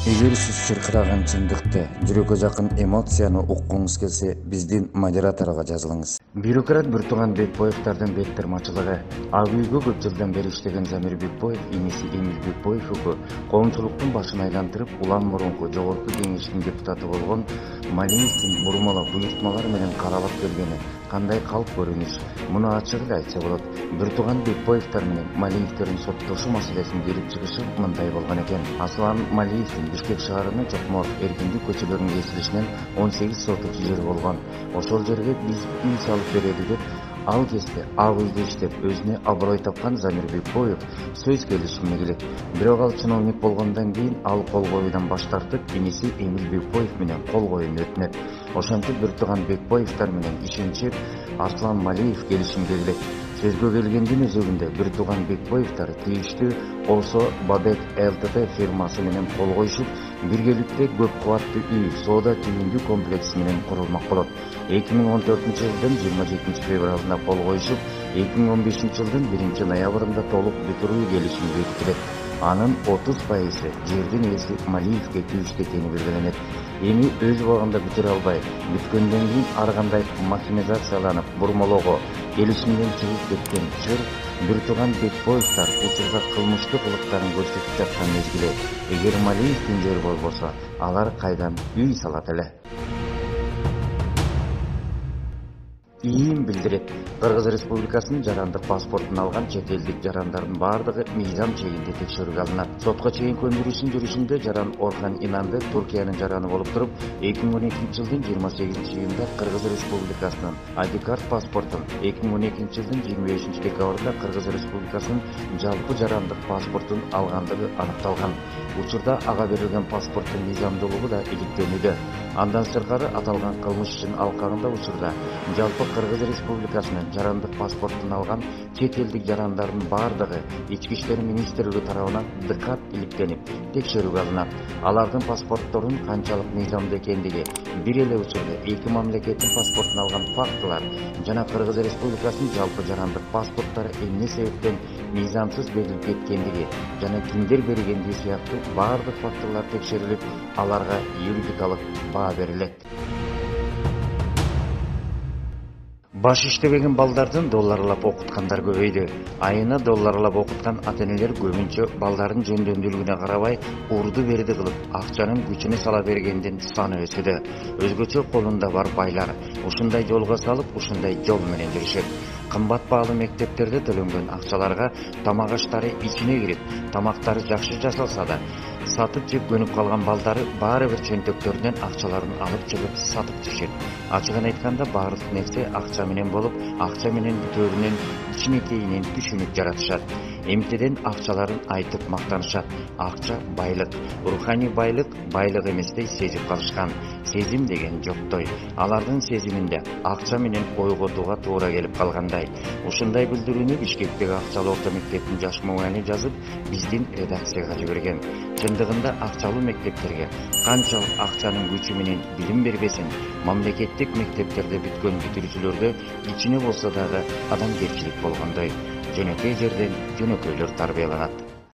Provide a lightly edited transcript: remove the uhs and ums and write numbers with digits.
Эгер сиз чыркыраган чындыкты, жүрөккө жакын эмоцияны уккуңуз келсе, биздин модераторго жазылыңыз. Бюрократ Биртуган Бекбоевдордун бет тырмачылыгы. Ак үйгө көп жылдан бери иштеген Замир Бекбоев, иниси Эмил Бекбоев экөө коомчулуктун башын айлантырып, улам мурунку жогорку кеңештин депутаты болгон Малиевдин бурмала буйртмалар менен каралап келгени кандай калп көрүнүш? Муну ачык эле айтса болот. Биртуган Бекбоевдор менен Малиевдердин соттошуу маселесин келип чыгышы мындай болгон экен. Аслан Малиевдин Бишкек шаарынын Чокмор Эркиндик көчөлөрүнүн кесилишинен 18 соток жер болгон. Ошол жерге биз үй салып берели деп ал кезде ак үйдө иштеп өзүнө аброй тапкан Замир Бекбоев сөз келишимине келет. Бирок ал чиновник болгондон кийин ал кол коюудан баш тартып, иниси Эмил Бекбоев менен кол коюуну өтүнөт. Ошентип Биртуган Бекбоевдор менен ишенчип Аслан Малиев келишимге келет. Сөзгө келгендин өзөгүндө Биртуган Бекбоевдор тийиштүү Осо Бабек ЛТТ фирмасы менен кол коюшуп, биргеликте көп кубаттуу үй соода түйүндүү комплекси менен курулмак болот. 2014-жылдын 27 февралында кол коюшуп, 2015 жылдын 1 ноябрында толук бүтүрүү келишими бекитилет. Анын 30% жердин ээси Малиевге тийиштүү экени белгиленет. Эми өз убагында бүтүрө албай, бүткөндөн кийин ар кандай махинизацияланып, бурмалоого келишимден чыгып кеткен чыр Биртуган Бекбоевдор учурда кылмыштык кылыктарын көрсөтүп жаткан мезгили. Эгер Малиевдин жери болбосо, алар кайдан үй салат эле? ИИМ билдирет. Кыргыз Республикасынын жарандык паспортун алган чет элдик жарандардын бардыгы мыйзам чегинде текшерүүгө алынат. Сотко чейинки өндүрүштүн жүрүшүндө жаран Орхан Инанбек Туркиянын жараны болуп туруп, 2012 жылдын 28 июнда Кыргыз Республикасынын ID-карт паспортун, 2012 жылдын 25 декабрында Кыргыз Республикасынын жалпы жарандык паспортун алгандыгы аныкталган. Учурда ага берилген паспорттун мыйзамдуулугу да иликтенүүдө. Андан сыркары аталган кылмыш ишин алкагында учурда жалпы Кыргыз Республикасынын жарандык паспортун алган чет элдик жарандардын бардыгы Ички иштер министрлиги тарабынан дыкат иликтенип, текшерүүгө алынат. Алардын паспортторунун канчалык мыйзамдуу экендиги, бир эле учурда эки мамлекеттин паспортун алган фактылар жана Кыргыз Республикасынын жалпы жарандык паспорттары эмне себептен мыйзамсыз берилип кеткендиги жана кимдер бергендиги сыяктуу бардык фактылар текшерилип, аларга юридикалык баа берилет. Баш иштебеген балдардын долларлап окуткандар көбөйдү. Айына долларлап окуткан ата-энелер көбүнчө балдардын жөндөмдүүлүгүнө карабай урду берди кылып, акчанын күчүнө сала бергендин саны өсүүдө. Өзгөчө колунда бар байлар ушундай жолго салып, ушундай жол менен жүрүшөт. Кымбат баалуу мектептерде төлөнгөн акчаларга тамак аштары ичине кирип, тамактары жакшы жасалса да, сатып жеп көнүп калган балдары баары бир чөнтөктөрүнөн акчаларын алып чыгып сатып жешет. Ачыгын айтканда баардык нерсе акча менен болуп, акча менен бүтөөрүнөн кичинекейинен түшүнүп жаратышат. Эмтеден акчаларын айтып мактанышат. Акча байлык, руханий байлык байлык эместей сезип калышкан. Сезим деген жоктой. Алардын сезиминде акча менен ойготууга туура келип калгандай. Ушундай билдирүүнү Бишкектеги акчалуу орто мектептин жаш мугалими жазып, биздин редакцияга жиберген. Чындыгында акчалуу мектептерге канчалык акчанын күчү менен билим бербесин, мамлекеттик мектептерде бүткөн бүтүрүүчүлөрдө ичине болсо дагы адамгерчилик болгондой. Жөнөкөй жерден жөнөкөйлөр тарбияланат.